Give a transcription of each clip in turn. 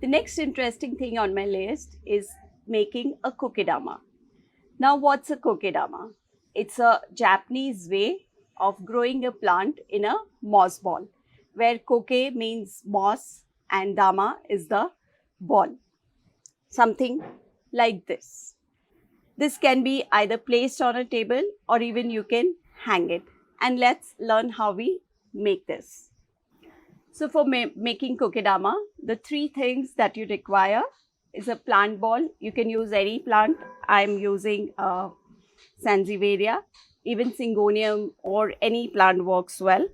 The next interesting thing on my list is making a kokedama. Now, what's a kokedama? It's a Japanese way of growing a plant in a moss ball, where koke means moss and dama is the ball. Something like this. This can be either placed on a table or even you can hang it. And let's learn how we make this. So for making kokedama, the three things that you require is a plant ball. You can use any plant. I'm using Sansevieria, even Syngonium or any plant works well.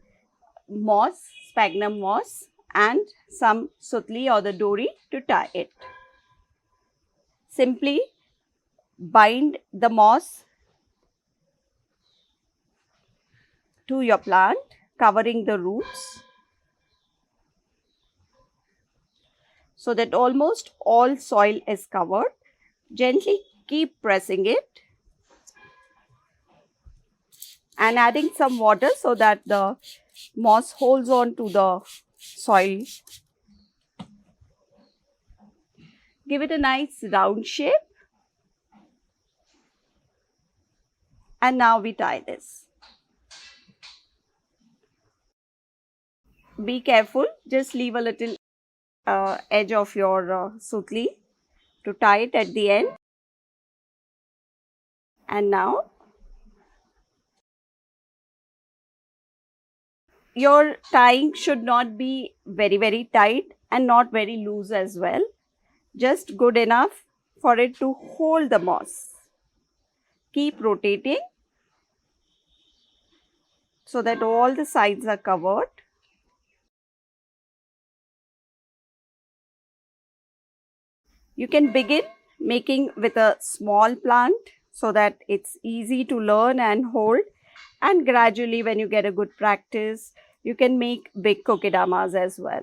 Moss, sphagnum moss, and some sutli or the dori to tie it. Simply bind the moss to your plant, covering the roots, so that almost all soil is covered. Gently keep pressing it and adding some water so that the moss holds on to the soil. Give it a nice round shape. And now we tie this. Be careful, just leave a little edge of your sutli to tie it at the end. And now your tying should not be very tight and not very loose as well. Just good enough for it to hold the moss. Keep rotating so that all the sides are covered. You can begin making with a small plant so that it's easy to learn and hold, and gradually when you get a good practice, you can make big kokedamas as well.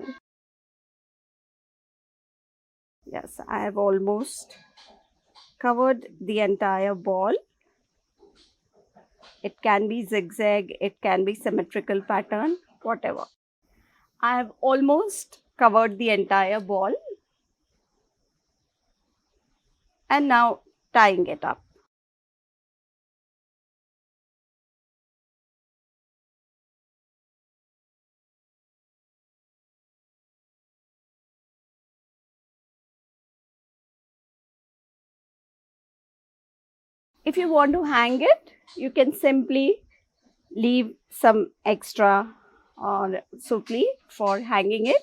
Yes, I have almost covered the entire ball. It can be zigzag, it can be symmetrical pattern, whatever. I have almost covered the entire ball. And now tying it up. If you want to hang it, you can simply leave some extra sutli for hanging it.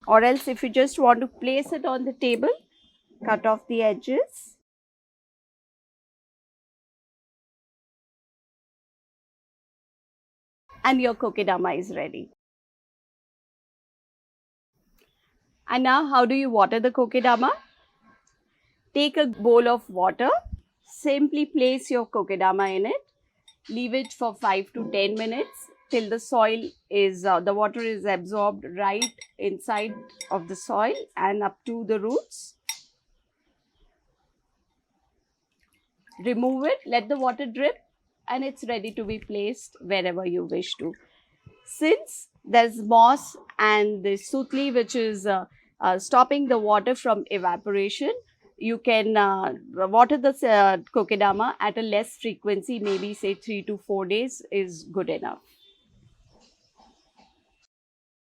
Or else if you just want to place it on the table, cut off the edges. And your kokedama is ready. And now how do you water the kokedama? Take a bowl of water, simply place your kokedama in it, leave it for 5 to 10 minutes till the soil is, the water is absorbed right inside of the soil and up to the roots. Remove it, let the water drip, and it's ready to be placed wherever you wish to. Since there's moss and the sutli which is stopping the water from evaporation, you can water the kokedama at a less frequency, maybe say 3 to 4 days is good enough.